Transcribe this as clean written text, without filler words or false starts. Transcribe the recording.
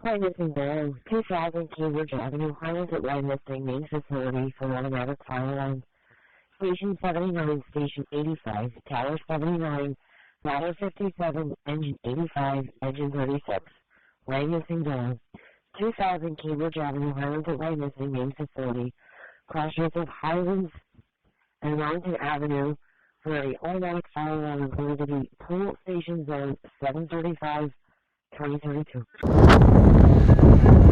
Wyomissing Borough, 2000 Cambridge Avenue, Hahn at Wyomissing main facility for automatic fire alarm. Station 79, Station 85, Tower 79, Ladder 57, Engine 85, Engine 36. Wyomissing Borough, 2000 Cambridge Avenue, Hahn at Wyomissing main facility. Crashes of Highlands and Mountain Avenue for the automatic fire alarm reported to be Pool Station Zone 735, 2032.